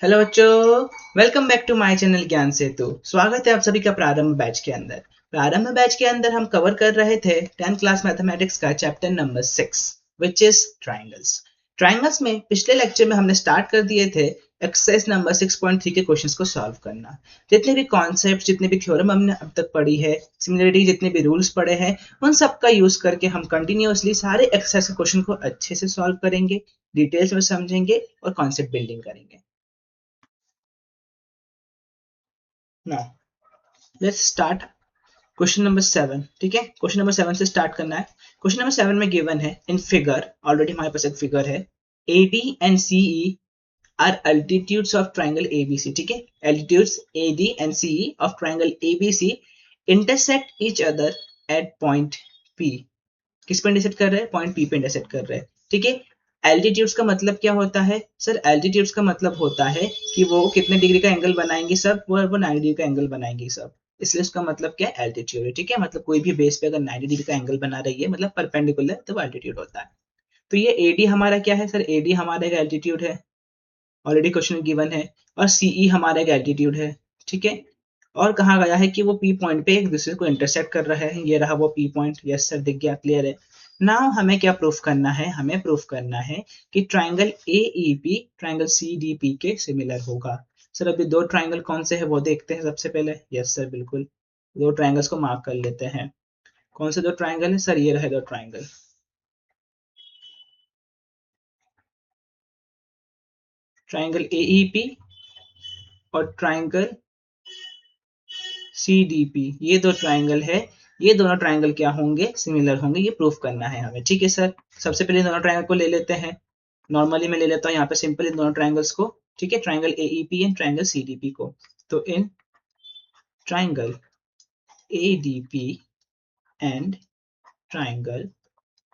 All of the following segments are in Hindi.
हेलो बच्चों, welcome back to my channel Gyan Setu. स्वागत है आप सभी का प्रारंभ बैच के अंदर। प्रारंभ बैच के अंदर हम कवर कर रहे थे 10th क्लास मैथमेटिक्स का chapter number 6 which is triangles. Triangles में पिछले लेक्चर में हमने स्टार्ट कर दिए थे एक्सरसाइज नंबर 6.3 के क्वेश्चंस को सॉल्व करना। जितने भी कॉन्सेप्ट, जितने भी थ्योरम हमने अब तक पढ़ी है, सिमिलरिटी जितने भी रूल्स पढ़े हैं, उन सब का यूज करके हम कंटिन्यूअसली सारे एक्सरसाइज के क्वेश्चन को अच्छे से सॉल्व करेंगे, डिटेल्स में समझेंगे और कॉन्सेप्ट बिल्डिंग करेंगे। Now let's start question number 7। ठीक है, क्वेश्चन नंबर 7 से स्टार्ट करना है। क्वेश्चन नंबर 7 में गिवन है इन फिगर, ऑलरेडी हमारे पास एक फिगर है, AD and CE are altitudes of triangle ABC। ठीक है, altitudes AD and CE of triangle ABC intersect each other at point P। किस पे इंटरसेक्ट कर रहे हैं? पॉइंट P पे इंटरसेक्ट कर रहे हैं। ठीक है, एल्टीट्यूड्स का मतलब क्या होता है सर? एल्टीट्यूड्स का मतलब होता है कि वो कितने डिग्री का एंगल बनाएंगी सब, वो 90 डिग्री का एंगल बनाएंगी सब, इसलिए उसका मतलब क्या है? एल्टीट्यूड है। ठीक है, मतलब कोई भी बेस पे अगर 90 डिग्री का एंगल बना रही है, मतलब परपेंडिकुलर, तो वो एल्टीट्यूड होता है। तो ये AD हमारा क्या है सर? AD हमारा एक एल्टीट्यूड है, ऑलरेडी क्वेश्चन गिवन है, और CE हमारा एक एल्टीट्यूड है। ठीक है, और कहा गया है कि वो P पॉइंट पे एक दूसरे को इंटरसेक्ट कर रहा है। ये रहा वो P पॉइंट। यस सर, दिख गया, क्लियर है। नाउ हमें क्या प्रूफ करना है? हमें प्रूफ करना है कि ट्राइंगल AEP ट्राइंगल CDP के सिमिलर होगा। सर अभी दो ट्राइंगल कौन से है वो देखते हैं सबसे पहले। यस सर, बिल्कुल, दो ट्राइंगल्स को मार्क कर लेते हैं। कौन से दो ट्राइंगल है सर? ये रहे दो ट्राइंगल, ट्राइंगल AEP और ट्राइंगल CDP। ये दो ट्राइंगल है, ये दोनों ट्राइंगल क्या होंगे? सिमिलर होंगे। ये प्रूफ करना है हमें। ठीक है सर, सबसे पहले दोनों ट्राइंगल को ले लेते हैं। नॉर्मली मैं ले लेता हूँ यहाँ पे सिंपल इन दोनों ट्राइंगल्स को। ठीक है, triangle AEP and triangle CDP को। तो in triangle ADP and triangle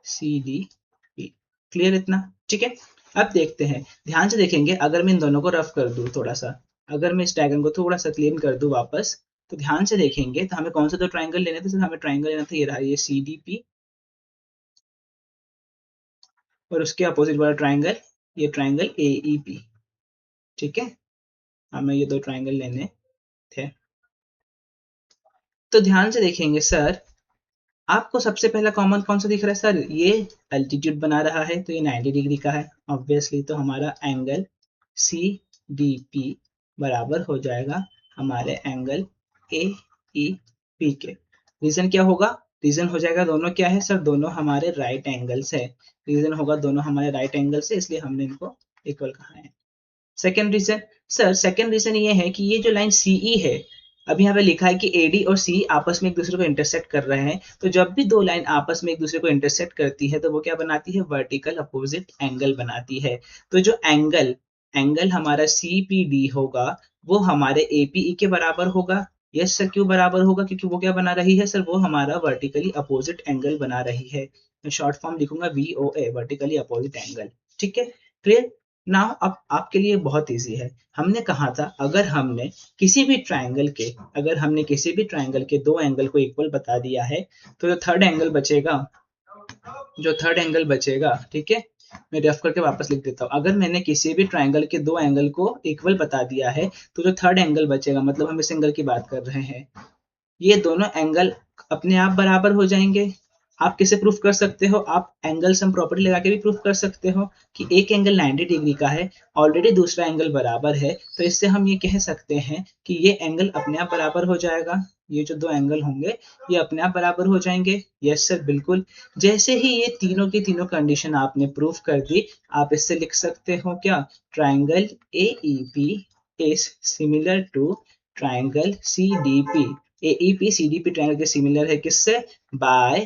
CDP, clear इतना? ठीक है, अब देखते हैं, ध्यान से देखेंगे। अगर मैं इन दोनों को रफ कर दूं थोड़ा सा, अगर मैं इस डायग्राम को थोड़ा सा क्लीन कर दूं वापस, तो ध्यान से देखेंगे तो हमें कौन सा दो ट्राइंगल लेने थे सर? हमें ट्राइंगल लेना था, ये रहा, ये CDP, और उसके अपोजिट वाला ट्राइंगल, ये ट्राइंगल AEP। ठीक है, हमें ये दो ट्राइंगल लेने थे। तो ध्यान से देखेंगे सर, आपको सबसे पहला कॉमन कौन सा दिख रहा है सर? ये अल्टीट्यूड बना रहा है, तो ये 90 डिग्री का है ऑब्वियसली। तो हमारा एंगल CDP बराबर हो जाएगा हमारे एंगल AEP के। रीजन क्या होगा? रीजन हो जाएगा, दोनों क्या है सर? दोनों हमारे राइट एंगल्स है। रीजन होगा दोनों हमारे राइट एंगल्स है, इसलिए हमने इनको इक्वल कहा है। Second reason sir, second reason ये है कि ये जो लाइन CE है, अभी यहाँ पे लिखा है कि AD और CE आपस में एक दूसरे को इंटरसेक्ट कर रहे हैं। तो जब भी दो लाइन आपस में एक दूसरे को इंटरसेक्ट करती है, तो वो क्या बनाती है? वर्टिकल अपोजिट एंगल बनाती है। तो जो एंगल एंगल हमारा CPD होगा, वो हमारे APE के बराबर होगा। यस सर, क्यों बराबर होगा? क्योंकि वो क्या बना रही है सर? वो हमारा वर्टिकली अपोजिट एंगल बना रही है। मैं शॉर्ट फॉर्म लिखूंगा VOA, वर्टिकली अपोजिट एंगल। ठीक है, क्लियर? नाउ अब आपके लिए बहुत इजी है। हमने कहा था अगर हमने किसी भी ट्राइंगल के, अगर हमने किसी भी ट्राइंगल के दो एंगल को इक्वल बता दिया है, तो जो थर्ड एंगल बचेगा, जो थर्ड एंगल बचेगा, ठीक है, मैं रफ करके वापस लिख देता हूँ। अगर मैंने किसी भी ट्राइंगल के दो एंगल को इक्वल बता दिया है, तो जो थर्ड एंगल बचेगा, मतलब हम इस एंगल की बात कर रहे हैं, ये दोनों एंगल अपने आप बराबर हो जाएंगे। आप किसे प्रूफ कर सकते हो? आप एंगल सम प्रॉपर्टी लगा के भी प्रूफ कर सकते हो कि एक एंगल 90 डिग्री का है, ऑलरेडी दूसरा एंगल बराबर है, तो इससे हम ये कह सकते हैं कि ये एंगल अपने आप बराबर हो जाएगा। ये जो दो एंगल होंगे, ये अपने आप बराबर हो जाएंगे। यस सर, बिल्कुल। जैसे ही ये तीनों की तीनों कंडीशन आपने प्रूफ कर दी, आप इससे लिख सकते हो क्या? Triangle AEP is similar to triangle CDP। AEP CDP triangle के सिमिलर है किससे? By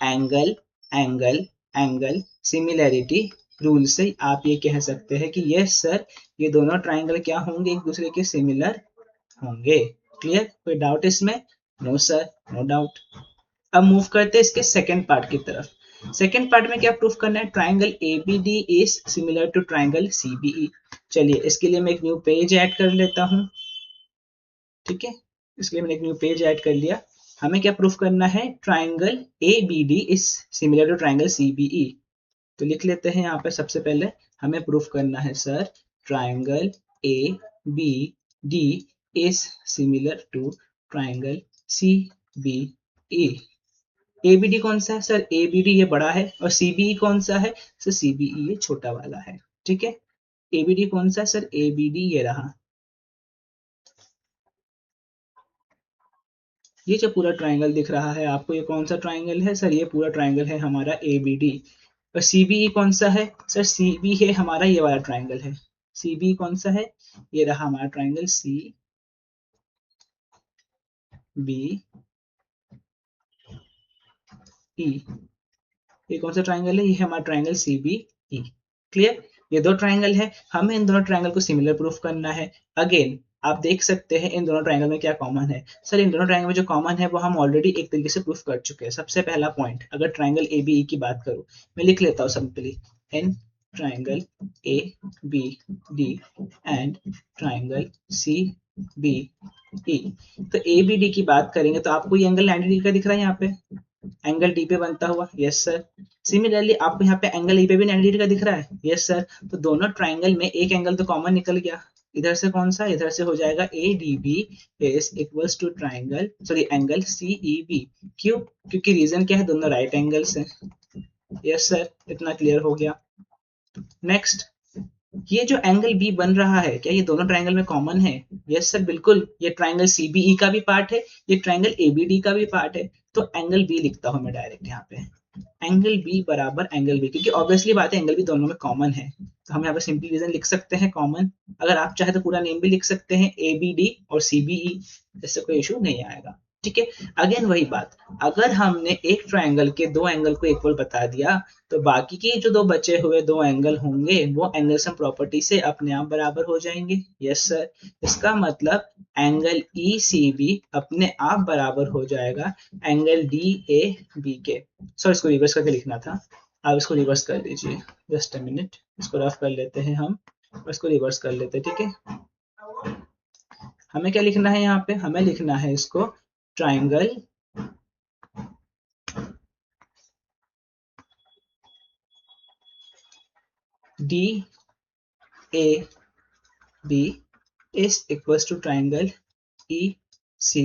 angle angle angle similarity rule से आप ये कह सकते हैं कि यस सर, ये दोनों ट्रायंगल क्या होंगे? एक दूसरे के सिमिलर होंगे। क्लियर? कोई डाउट इसमें? No sir, no doubt. अब मूव करते हैं इसके सेकंड पार्ट की तरफ। सेकंड पार्ट में क्या प्रूफ करना है? Triangle ABD is similar to triangle CBE। चलिए, इसके लिए मैं एक न्यू पेज ऐड कर लेता हूँ। ठीक है, इसलिए मैंने एक न्यू पेज ऐड कर लिया। हमें क्या प्रूफ करना है? Triangle ABD is similar to triangle CBE। तो लिख लेते हैं यहाँ पे, सबसे पहले हमें प्रूफ करना है sir, triangle B D is similar to triangle C B E. ABD कौन सा है सर? एबीडी ये बड़ा है, और सीबीई कौन सा है सर? सीबीई ये छोटा वाला है। ठीक है, एबीडी कौन सा है सर? एबीडी ये रहा। ये जो पूरा ट्राइंगल दिख रहा है आपको, ये कौन सा ट्राइंगल है सर? ये पूरा ट्राइंगल है हमारा एबीडी। और सीबीई कौन सा है सर? सीबी है हमारा ये वाला ट्राइंगल है। सीबी कौन सा है? ये रहा हमारा ट्राइंगल सी बी ई। ये कौन सा ट्राइंगल है? ये हमारा triangle C B E. Clear? ये दो ट्राइंगल है, हमें इन दोनों ट्राइंगल को सिमिलर प्रूफ करना है। अगेन आप देख सकते हैं इन दोनों ट्राइंगल में क्या कॉमन है सर? इन दोनों ट्राइंगल में जो कॉमन है वो हम ऑलरेडी एक तरीके से प्रूफ कर चुके हैं। सबसे पहला पॉइंट, अगर ट्राइंगल ए बी ई की बात करूं, मैं लिख लेता हूं simply, in triangle A B D and triangle C B E. तो ए बी डी की बात करेंगे तो आपको ये एंगल 90 डिग्री का दिख रहा है यहाँ पे, एंगल डी पे बनता हुआ। Yes sir. सिमिलरली आपको यहाँ पे एंगल ई पे भी 90 डिग्री का दिख रहा है। Yes sir. तो दोनों ट्राइंगल में एक एंगल तो कॉमन निकल गया। इधर से कौन सा? इधर से हो जाएगा A D B is equals to triangle, sorry angle C E B. क्यों? क्योंकि रीजन क्या है? दोनों राइट एंगल्स हैं। यस सर, इतना क्लियर हो गया। नेक्स्ट, ये जो एंगल बी बन रहा है, क्या ये दोनों ट्राइंगल में कॉमन है? यस सर, बिल्कुल। ये ट्राइंगल सीबीई का भी पार्ट है, ये ट्राइंगल एबीडी का भी पार्ट है। तो एंगल बी लिखता हूं मैं डायरेक्ट यहाँ पे, एंगल बी बराबर एंगल बी, क्योंकि ऑब्वियसली बात है एंगल बी दोनों में कॉमन है। तो हम यहाँ पे सिंपली रीजन लिख सकते हैं कॉमन। अगर आप चाहे तो पूरा नेम भी लिख सकते हैं, ए बी डी और सीबीई, इससे कोई इशू नहीं आएगा। ठीक है, अगेन वही बात, अगर हमने एक ट्राइंगल के दो एंगल को इक्वल बता दिया तो बाकी की जो दो बचे हुए दो एंगल होंगे वो एंगल सम प्रॉपर्टी से अपने आप बराबर हो जाएंगे। Yes sir. इसका मतलब एंगल ई सी बी अपने आप बराबर हो जाएगा एंगल डी ए बी के। सर इसको रिवर्स करके लिखना था, आप इसको रिवर्स कर लीजिए। जस्ट अ मिनट, इसको रफ कर लेते हैं हम, इसको रिवर्स कर लेते हैं। ठीक है, हमें क्या लिखना है यहाँ पे? हमें लिखना है इसको triangle D A B is equals to triangle E C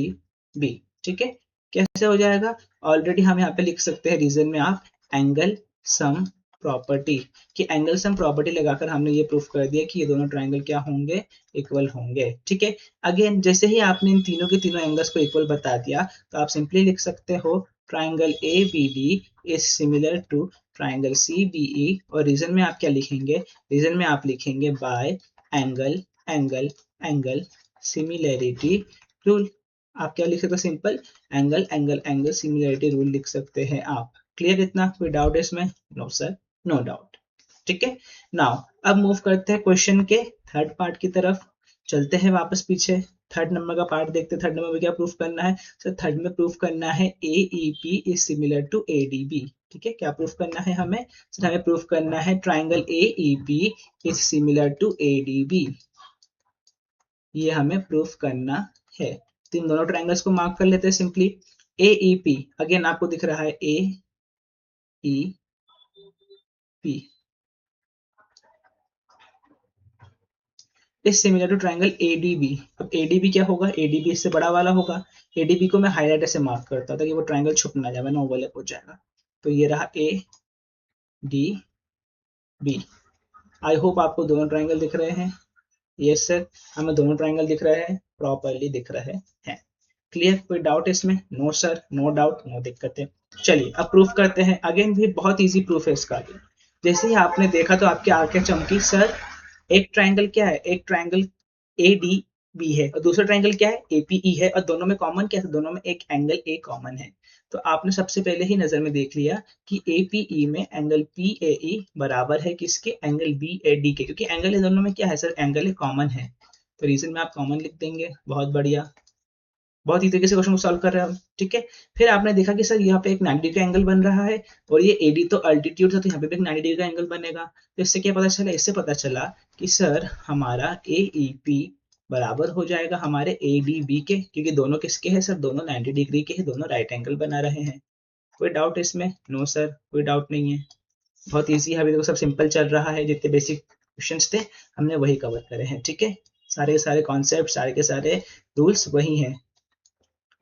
B. ठीक है, कैसे हो जाएगा? ऑलरेडी हम यहाँ पे लिख सकते हैं रीजन में आप एंगल सम प्रॉपर्टी, कि एंगल सम प्रॉपर्टी लगाकर हमने ये प्रूफ कर दिया कि ये दोनों ट्राइंगल क्या होंगे? इक्वल होंगे। ठीक है, अगेन जैसे ही आपने इन तीनों के तीनों एंगल्स को इक्वल बता दिया तो आप सिंपली लिख सकते हो triangle A B D is similar to triangle C B E. और रीजन में आप क्या लिखेंगे? रीजन में आप लिखेंगे bye angle angle angle similarity rule. आप क्या लिख सकते हो? Simple angle angle angle similarity rule लिख सकते हैं आप। क्लियर? इतना कोई डाउट है इसमें? No sir, no doubt. ठीक है, नाउ अब मूव करते हैं क्वेश्चन के थर्ड पार्ट की तरफ। चलते हैं वापस पीछे, थर्ड नंबर का पार्ट देखते हैं। थर्ड नंबर में क्या प्रूफ करना है सर? थर्ड में प्रूफ करना है A E P is similar to A D B. ठीक है, क्या प्रूफ करना है हमें सर? हमें प्रूफ करना है triangle A E P is similar to A D B. ये हमें प्रूफ करना है। तो इन दोनों ट्राइंगल्स को मार्क कर लेते हैं simply. A E P, again आपको दिख रहा है A E P is similar to triangle ADB. अब एडीबी क्या होगा? एडीबी इससे बड़ा वाला होगा। एडीबी को मैं हाईलाइटर से मार्क करता हूँ ताकि वो ट्राइंगल छुप ना जाए, वरना ओवरलैप हो जाएगा। तो ये रहा A D B. I hope आपको दोनों ट्राइंगल दिख रहे हैं। यस सर, हमें दोनों ट्राइंगल दिख रहे हैं, प्रॉपरली दिख रहे हैं। क्लियर? कोई डाउट इसमें? No sir, no doubt, no दिक्कतें। चलिए अब प्रूफ करते हैं। अगेन भी बहुत इजी प्रूफ है इसका भी। जैसे ही आपने देखा तो आपकी आंखें चमकी। सर एक ट्राइंगल क्या है? एक ट्राइंगल ए डी बी है और दूसरा ट्राइंगल क्या है? एपीई है। और दोनों में कॉमन क्या है? दोनों में एक एंगल ए कॉमन है। तो आपने सबसे पहले ही नजर में देख लिया कि एपीई में एंगल पीएई बराबर है किसके? एंगल बीएडी के, क्योंकि एंगल ये दोनों में क्या है सर? एंगल ए कॉमन है। तो रीजन में आप कॉमन लिख देंगे। बहुत बढ़िया, बहुत ही तरीके से क्वेश्चन को सॉल्व कर रहे हैं हम। ठीक है, फिर आपने देखा कि सर यहाँ पे एक 90 डिग्री का एंगल बन रहा है और ये एडी तो अल्टीट्यूड था, तो यहाँ पे भी एक 90 डिग्री का एंगल बनेगा। तो इससे क्या पता चला? इससे पता चला कि सर हमारा एईपी बराबर हो जाएगा हमारे एडीबी के, क्योंकि दोनों किसके हैं सर? दोनों 90 डिग्री के हैं, दोनों राइट एंगल बना रहे हैं। कोई डाउट इसमें? नो सर, कोई डाउट नहीं है। बहुत ईजी है, अभी देखो सब सिंपल चल रहा है। जितने बेसिक क्वेश्चन थे हमने वही कवर करे हैं। ठीक है, सारे के सारे कॉन्सेप्ट, सारे के सारे रूल्स वही हैं।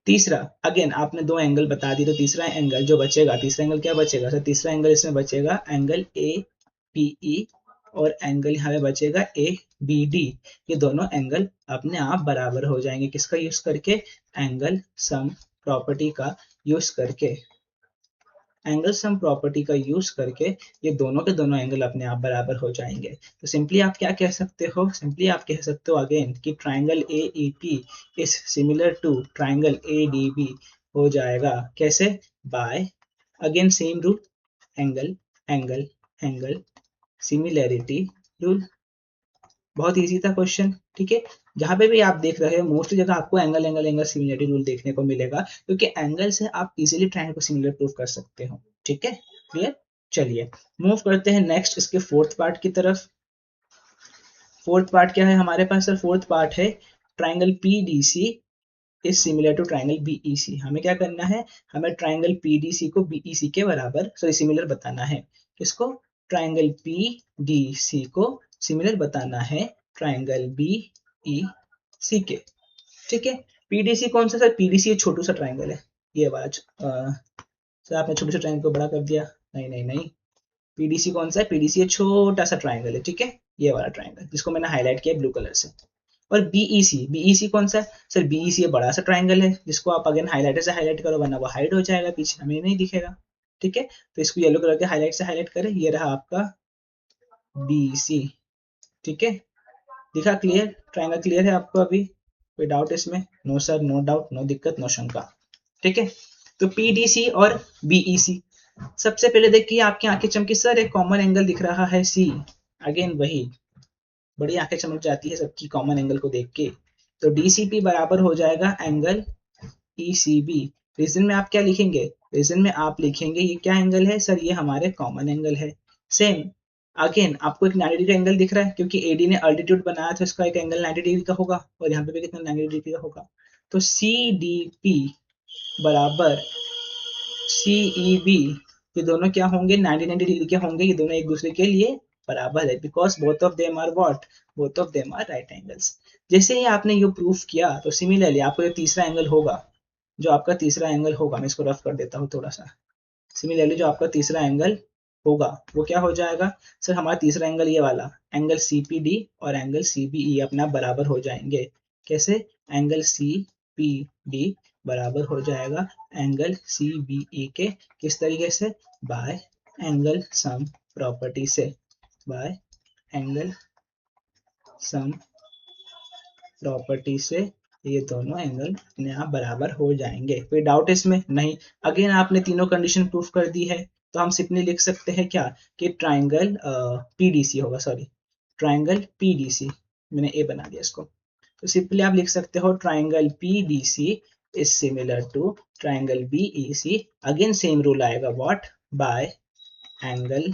तीसरा, अगेन आपने दो एंगल बता दी, तो तीसरा एंगल जो बचेगा, तीसरा एंगल क्या बचेगा सर? तीसरा एंगल इसमें बचेगा एंगल ए पी ई, और एंगल यहाँ पे बचेगा ए बी डी। ये दोनों एंगल अपने आप बराबर हो जाएंगे, किसका यूज करके? एंगल सम प्रॉपर्टी का यूज करके। एंगल सम प्रॉपर्टी का यूज करके ये दोनों के दोनों एंगल अपने आप बराबर हो जाएंगे। तो सिंपली आप क्या कह सकते हो? सिंपली आप कह सकते हो अगेन कि triangle A E P is similar to triangle A D B. हो जाएगा कैसे? By again same rule, angle angle angle similarity rule. बहुत इजी था क्वेश्चन, ठीक है। जहां पे भी आप देख रहे हो मोस्टली जगह आपको angle angle angle similarity rule देखने को मिलेगा, क्योंकि एंगल से आप इजीली ट्रायंगल को सिमिलर प्रूव कर सकते हो, ठीक है। क्लियर? चलिए मूव करते हैं नेक्स्ट इसके फोर्थ पार्ट की तरफ। फोर्थ पार्ट क्या है हमारे पास सर? फोर्थ पार्ट है triangle PDC is similar to triangle BEC. हमें क्या करना है? हमें ट्राइंगल पीडीसी को बीईसी के बराबर सॉरी सिमिलर बताना है। किसको? ट्राइंगल पीडीसी को सिमिलर बताना है ट्राइंगल बीईसी के, ठीक है। पीडीसी कौन सा सर? पीडीसी छोटू सा ट्राइंगल है, ये वाला। सर आपने छोटे से ट्राइंगल को बड़ा कर दिया। नहीं नहीं नहीं, पीडीसी कौन सा है? पीडीसी छोटा सा ट्राइंगल है, ठीक है। ये वाला ट्राइंगल जिसको मैंने हाईलाइट किया ब्लू कलर से। और बीईसी, बीईसी कौन सा है सर? बीईसी ये बड़ा सा ट्राइंगल है जिसको आप अगेन हाईलाइटर से हाईलाइट करो, वरना वो हाइड हो जाएगा, पीछे हमें नहीं दिखेगा, ठीक है। तो इसको येलो कलर के हाईलाइट से हाईलाइट करें, ये रहा आपका बीईसी, ठीक है। दिखा? क्लियर? ट्राइंगल क्लियर है आपको अभी? कोई डाउट इसमें? No sir, no doubt, no दिक्कत, नो शंका, ठीक है। तो पीडीसी और बीईसी, सबसे पहले देखिए आपकी आंखें चमकी सर, एक कॉमन एंगल दिख रहा है सी। अगेन वही, बड़ी आंखें चमक जाती है सबकी कॉमन एंगल को देख के। तो डीसीपी बराबर हो जाएगा एंगल ईसीबी। रीजन में आप क्या लिखेंगे? रीजन में आप लिखेंगे ये क्या एंगल है सर? ये हमारे कॉमन एंगल है। सेम अगेन आपको एक 90 डिग्री एंगल दिख रहा है, क्योंकि एडी ने अल्टीट्यूड बनाया था, इसका एक एंगल 90 डिग्री का होगा, और यहाँ पे भी कितना 90 डिग्री का होगा। तो सी डी पी बराबर सीई बी, ये दोनों क्या होंगे? 90 डिग्री के होंगे, ये दोनों एक दूसरे के लिए बराबर है, because both of them are what? Both of them are right angles. जैसे ही आपने ये प्रूफ किया, तो सिमिलरली आपको जो तीसरा एंगल होगा, जो आपका तीसरा एंगल होगा, मैं इसको रफ कर देता हूँ थोड़ा सा। सिमिलरली जो आपका तीसरा एंगल होगा वो क्या हो जाएगा सर? हमारा तीसरा एंगल ये वाला एंगल सीपीडी और एंगल सीबीई अपने आप बराबर हो जाएंगे। कैसे? एंगल सीपीडी बराबर हो जाएगा एंगल सीबीई के, किस तरीके से? बाय एंगल सम प्रॉपर्टी से, बाय एंगल सम प्रॉपर्टी से ये दोनों एंगल अपने आप बराबर हो जाएंगे। कोई डाउट इसमें? नहीं। अगेन आपने तीनों कंडीशन प्रूफ कर दी है, तो हम सिंपली लिख सकते हैं क्या कि ट्राइंगल पीडीसी होगा, सॉरी ट्राइंगल पीडीसी, मैंने ए बना दिया इसको। तो सिंपली आप लिख सकते हो triangle PDC is similar to triangle BEC. Again same rule आएगा, what? By angle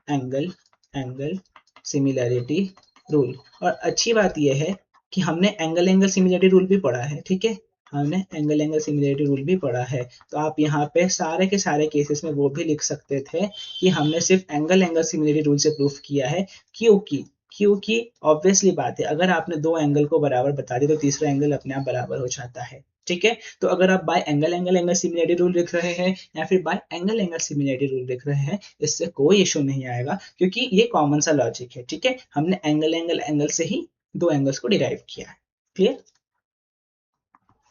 angle angle similarity rule. और अच्छी बात यह है कि हमने एंगल एंगल सिमिलैरिटी रूल भी पढ़ा है, ठीक है। हमने एंगल एंगल सिमिलैरिटी रूल भी पढ़ा है, तो आप यहाँ पे सारे के सारे केसेस में वो भी लिख सकते थे कि हमने सिर्फ एंगल एंगल सिमिलैरिटी रूल से प्रूफ किया है। क्योंकि ऑब्वियसली बात है, अगर आपने दो एंगल को बराबर बता दिया तो तीसरा एंगल अपने आप बराबर हो जाता है, ठीक है। तो अगर आप bye angle angle angle similarity rule लिख रहे हैं या फिर bye angle angle similarity rule लिख रहे हैं, इससे कोई इशू नहीं आएगा, क्योंकि ये कॉमन सा लॉजिक है, ठीक है। हमने एंगल एंगल एंगल से ही दो एंगल्स को डिराइव किया है। क्लियर?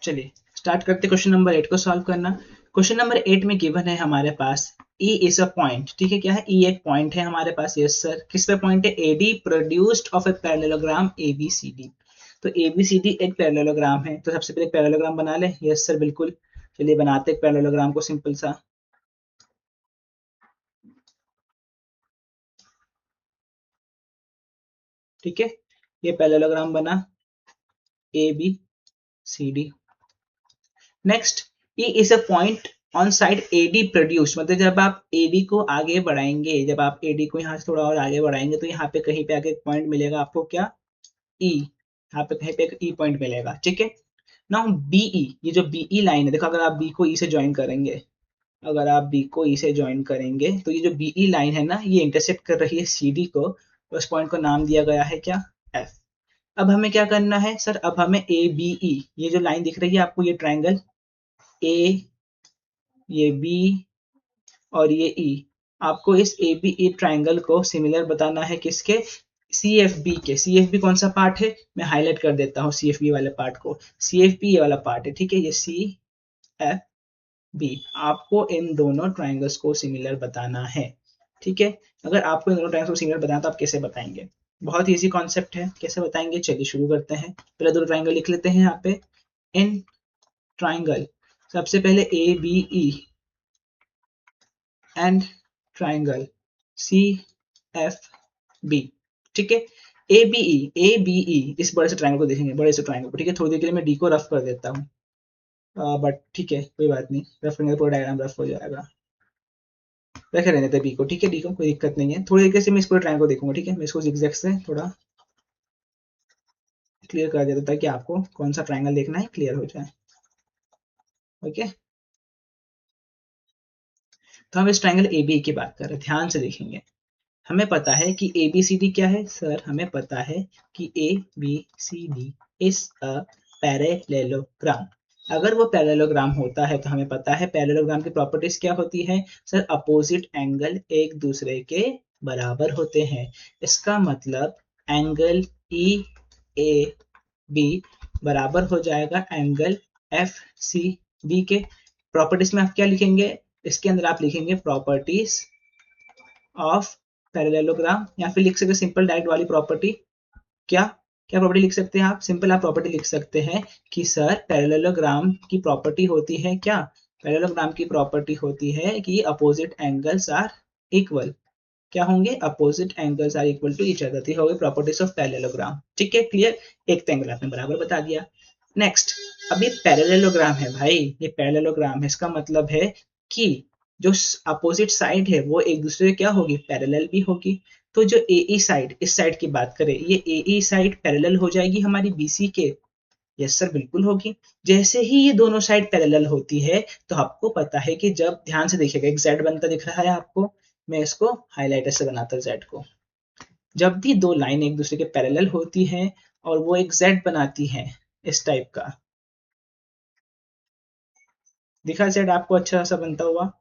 चलिए स्टार्ट करते क्वेश्चन नंबर 8 को सॉल्व करना। क्वेश्चन नंबर 8 में गिवन है हमारे पास E इज अ पॉइंट, ठीक है। क्या है? E एक पॉइंट है हमारे पास, यस सर। किस पे पॉइंट है? AD produced of a parallelogram ABCD। तो ABCD एक पैरेललोग्राम है, तो सबसे पहले एक पैरेललोग्राम बना ले। यस सर, बिल्कुल। चलिए बनाते एक पैरेललोग्राम को सिंपल सा, ठीक है। ये पैरेललोग्राम बना ABCD। Next, E is a point on side AD produce, मतलब जब आप AD को आगे बढ़ाएंगे, जब आप AD को यहाँ से थोड़ा और आगे बढ़ाएंगे, तो यहाँ पे कहीं पे आगे एक पॉइंट मिलेगा आपको, क्या? E। यहाँ पे कहीं पे एक E पॉइंट मिलेगा, ठीक है। नाउ BE, ये जो BE लाइन है, देखो अगर आप B को E से ज्वाइन करेंगे, अगर आप B को E से ज्वाइन करेंगे, तो ये जो BE लाइन है ना, ये इंटरसेक्ट कर रही है CD को, उस पॉइंट को नाम दिया गया है क्या? F। अब हमें क्या करना है सर, अब हमें ए बी ई, ये जो लाइन दिख रही है आपको, ये ट्राइंगल ए, ये बी और ये ई, आपको इस ए बी ई ट्राइंगल को सिमिलर बताना है किसके, सी एफ बी के। सी एफ बी कौन सा पार्ट है, मैं हाईलाइट कर देता हूँ सी एफ बी वाले पार्ट को। सी एफ बी ये वाला पार्ट है, ठीक है, ये सी एफ बी। आपको इन दोनों ट्राइंगल्स को सिमिलर बताना है, ठीक है। अगर आपको इन दोनों ट्राइंगल्स को सिमिलर बताना तो आप कैसे बताएंगे, बहुत इजी कॉन्सेप्ट है, कैसे बताएंगे, चलिए शुरू करते हैं। पहले दो ट्राइंगल लिख लेते हैं यहाँ पे। इन ट्राइंगल, सबसे पहले A B E and triangle C F B, ठीक है। ए बी ई इस बड़े से ट्राइंगल को देखेंगे, बड़े से ट्राइंगल को, ठीक है। थोड़ी देर के लिए मैं डी को रफ कर देता हूँ, बट ठीक है कोई बात नहीं, रफ करेंगे तो पूरा डायग्राम रफ हो जाएगा। रखे रहने थे बी को, ठीक है, डी को कोई दिक्कत नहीं है। थोड़ी देर से मैं इसको ट्राइंगल को देखूंगा, ठीक है। मैं इसको जिगजैग से थोड़ा क्लियर कर देता ताकि आपको कौन सा ट्राइंगल देखना है क्लियर हो जाए, ओके। तो हम इस ट्राइंगल ए बी की बात कर रहे हैं, ध्यान से देखेंगे। हमें पता है कि ए बी सी डी क्या है सर, हमें पता है कि A B C D is a parallelogram. अगर वो पैरेललोग्राम होता है तो हमें पता है पैरेललोग्राम की प्रॉपर्टीज क्या होती है सर, अपोजिट एंगल एक दूसरे के बराबर होते हैं। इसका मतलब एंगल ई ए बी बराबर हो जाएगा एंगल एफ सी बी के। प्रॉपर्टीज में आप क्या लिखेंगे, इसके अंदर आप लिखेंगे प्रॉपर्टीज ऑफ पैरेललोग्राम, या फिर लिख सकते सिंपल डायरेक्ट वाली प्रॉपर्टी। क्या क्या प्रॉपर्टी लिख सकते हैं आप, सिंपल आप प्रॉपर्टी लिख सकते हैं कि सर पैरेललोग्राम की प्रॉपर्टी होती है क्या, पैरेललोग्राम की प्रॉपर्टी होती है कि अपोजिट एंगल्स आर इक्वल। क्या होंगे, opposite angles are equal to each other, हो गए प्रॉपर्टीज ऑफ पैरेललोग्राम, ठीक है, क्लियर। एक तो एंगल आपने बराबर बता दिया। नेक्स्ट, अब ये पैरेललोग्राम है भाई, ये पैरेललोग्राम है, इसका मतलब है कि जो अपोजिट साइड है वो एक दूसरे से क्या होगी, पैरेलल भी होगी। तो जो ए ई साइड, इस साइड की बात करें, ये ए ई साइड पैरेलल हो जाएगी हमारी बी सी के, यस सर बिल्कुल होगी। जैसे ही ये दोनों साइड पैरेलल होती है तो आपको पता है कि जब, ध्यान से देखिएगा, एक जेड बनता दिख रहा है आपको, मैं इसको हाईलाइटर से बनाता हूं जेड को। जब भी दो लाइन एक दूसरे के पैरेलल होती हैं और वो एक जेड बनाती हैं इस टाइप का, दिखा जेड आपको अच्छा सा बनता हुआ।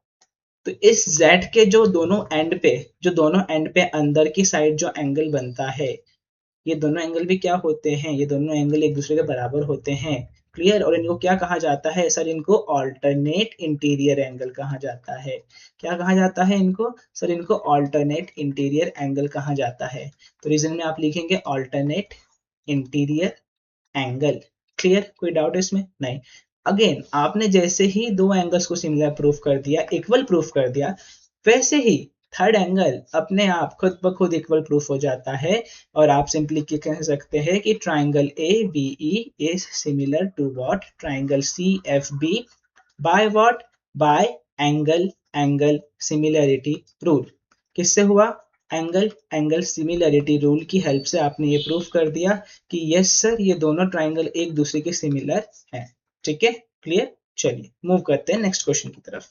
तो इस जेड के जो दोनों एंड पे, जो दोनों एंड पे अंदर की साइड जो एंगल बनता है, ये दोनों एंगल भी क्या होते हैं, ये दोनों एंगल एक दूसरे के बराबर होते हैं, क्लियर। और इनको क्या कहा जाता है सर, इनको ऑल्टरनेट इंटीरियर एंगल कहा जाता है। क्या कहा जाता है इनको सर, इनको ऑल्टरनेट इंटीरियर एंगल कहा जाता है। तो रीजन में आप लिखेंगे ऑल्टरनेट इंटीरियर एंगल, क्लियर, कोई डाउट है इसमें, नहीं। अगेन आपने जैसे ही दो एंगल्स को सिमिलर प्रूफ कर दिया, इक्वल प्रूफ कर दिया, वैसे ही थर्ड एंगल अपने आप खुद ब खुद इक्वल प्रूफ हो जाता है। और आप सिंपली क्या कह सकते हैं कि triangle A B E is similar to what, triangle C F B, by what, by angle angle similarity rule. किससे हुआ, एंगल एंगल सिमिलरिटी रूल की हेल्प से आपने ये प्रूफ कर दिया कि यस सर ये दोनों ट्राइंगल एक दूसरे के सिमिलर हैं, ठीक है, क्लियर। चलिए मूव करते हैं नेक्स्ट क्वेश्चन की तरफ।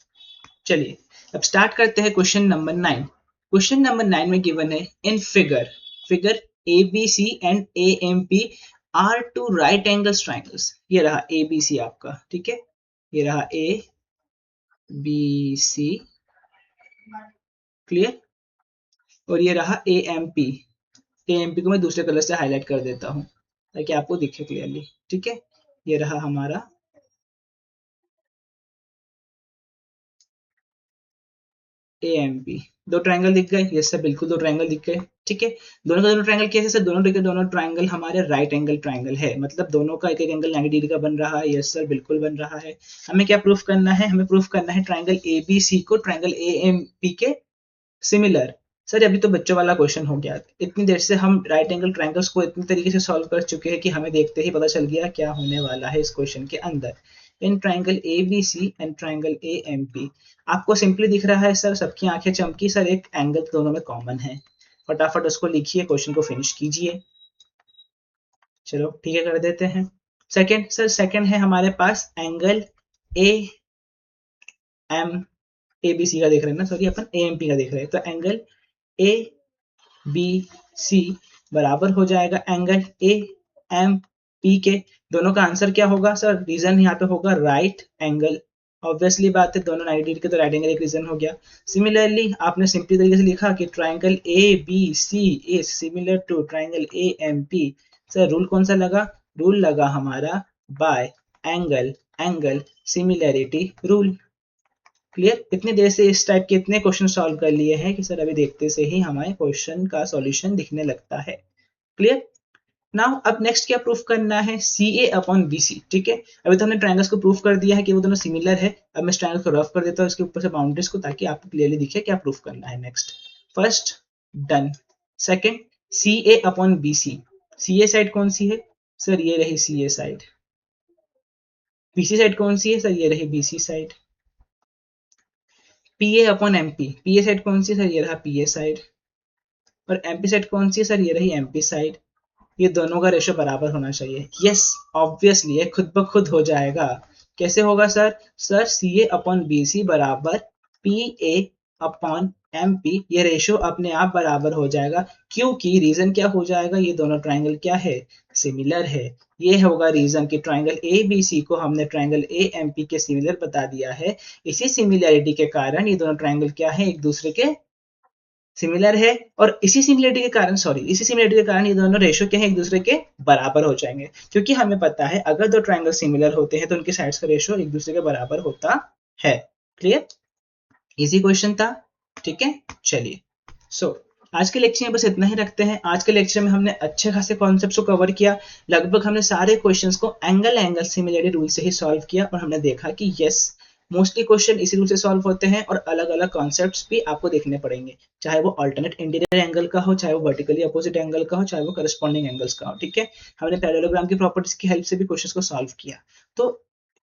चलिए अब स्टार्ट करते हैं क्वेश्चन नंबर 9। क्वेश्चन नंबर 9 में गिवन है in figure, figure A B C and A M P are two right angles triangles. ये रहा ए बी सी आपका, ठीक है, ये रहा ए बी सी, क्लियर। और ये रहा A M P, A M P को मैं दूसरे कलर से हाईलाइट कर देता हूँ ताकि आपको दिखे क्लियरली, ठीक है। ये रहा हमारा ए एम पी, दो ट्रायंगल दिख गए, यस सर बिल्कुल दो ट्रायंगल दिख गए, ठीक है। दोनों का दोनों ट्रायंगल कैसे सर, दोनों के दोनों ट्रायंगल हमारे राइट एंगल ट्रायंगल है, मतलब दोनों का एक एक एंगल 90 डिग्री का बन रहा है, यस सर बिल्कुल बन रहा है। हमें क्या प्रूफ करना है, हमें प्रूफ करना है ट्रायंगल ए बी सी को ट्रायंगल ए एम पी के सिमिलर। सर अभी तो बच्चों वाला क्वेश्चन हो गया, इतनी देर से हम राइट एंगल ट्रायंगल्स को इतनी तरीके से सॉल्व कर चुके हैं कि हमें देखते ही पता चल गया क्या होने वाला है इस क्वेश्चन के अंदर। In triangle A B C and triangle A M P, आपको सिंपली दिख रहा है सर, सबकी आंखें चमकी, सर एक एंगल दोनों में कॉमन है, फटाफट उसको लिखिए, क्वेश्चन को फिनिश कीजिए। चलो ठीक है कर देते हैं। सेकंड सर, सेकंड है हमारे पास angle A M, A B C का देख रहे हैं ना, सॉरी अपन ए एम पी का देख रहे हैं, तो एंगल ए बी सी बराबर हो जाएगा एंगल ए एम पी के, दोनों का आंसर क्या होगा सर? रीजन यहाँ पे होगा राइट एंगल। ऑब्वियसली बात है, दोनों 90 डिग्री के, तो राइट एंगल एक रीजन हो गया। सिमिलरली आपने सिंपली तरीके से लिखा कि triangle A B C is similar to triangle A M P. Sir rule कौन सा लगा? रूल लगा हमारा by angle angle similarity rule. Clear? इतनी देर से इस टाइप के इतने क्वेश्चन सॉल्व कर लिए हैं कि सर अभी देखते से ही हमारे क्वेश्चन का सॉल्यूशन दिखने लगता है। क्लियर? नाउ अब नेक्स्ट क्या प्रूफ करना है? सी ए अपॉन बी सी। ठीक है, अभी तो हमने ट्राइंगल्स को प्रूफ कर दिया है कि वो दोनों सिमिलर है। अब मैं ट्राइंगल को रफ कर देता हूँ इसके ऊपर से बाउंड्रीज को, ताकि आपको क्लियरली दिखे क्या प्रूफ करना है। Next first done. Second C A upon B C. C A side कौन सी है सर? ये रही C A side. B C side कौन सी है सर? ये रही B C side. P A upon M P. P A side कौन सी सर? ये रहा पी ए साइड। और एम पी साइड कौन सी सर? ये रही एम पी साइड। ये दोनों का रेशो बराबर होना चाहिए। यस, ऑब्वियसली ये खुद ब खुद हो जाएगा। कैसे होगा sir? Sir C A upon B C बराबर P A upon M P, ये रेशो अपने आप बराबर हो जाएगा। क्योंकि रीजन क्या हो जाएगा? ये दोनों ट्राइंगल क्या है? सिमिलर है। ये होगा रीजन कि ट्राइंगल ए बी सी को हमने ट्राइंगल ए एम पी के सिमिलर बता दिया है। इसी सिमिलैरिटी के कारण ये दोनों ट्राइंगल क्या है? एक दूसरे के सिमिलर है। और इसी सिमिलरिटी के कारण, सॉरी, इसी सिमिलरिटी के कारण ये दोनों रेशो क्या है? एक दूसरे के बराबर हो जाएंगे। क्योंकि हमें पता है अगर दो ट्राइंगल सिमिलर होते हैं तो उनके साइड्स का रेशो एक दूसरे के बराबर होता है। क्लियर? इजी क्वेश्चन था। ठीक है, चलिए। सो आज के लेक्चर में बस इतना ही रखते हैं। आज के लेक्चर में हमने अच्छे खासे कॉन्सेप्ट्स को कवर किया। लगभग हमने सारे क्वेश्चंस को एंगल सिमिलरिटी रूल से ही सॉल्व किया, और हमने देखा कि यस, मोस्टली क्वेश्चन इसी रूल से सॉल्व होते हैं, और अलग अलग कॉन्सेप्ट्स भी आपको देखने पड़ेंगे, चाहे वो अल्टरनेट इंटीरियर एंगल का हो, चाहे वो वर्टिकली अपोजिट एंगल का हो, चाहे वो करस्पॉन्डिंग एंगल्स का हो। ठीक है, हमने पैरेललोग्राम की प्रॉपर्टीज की हेल्प से भी क्वेश्चंस को सॉल्व किया। तो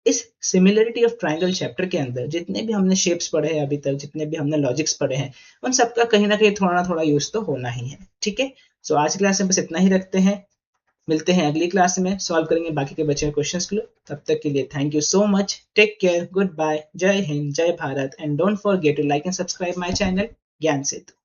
इस सिमिलरिटी ऑफ ट्राइंगल चैप्टर के अंदर जितने भी हमने शेप्स पढ़े हैं अभी तक, जितने भी हमने लॉजिक्स पढ़े हैं, उन सबका कहीं ना कहीं थोड़ा ना थोड़ा यूज तो होना ही है। ठीक है, सो आज की क्लास में बस इतना ही रखते हैं। मिलते हैं अगली क्लास में, सॉल्व करेंगे बाकी के बचे हुए क्वेश्चंस के लिए। तब तक के लिए thank you so much, take care, goodbye, जय हिंद, जय Bharat, and don't forget to like and subscribe my channel Gyan Setu.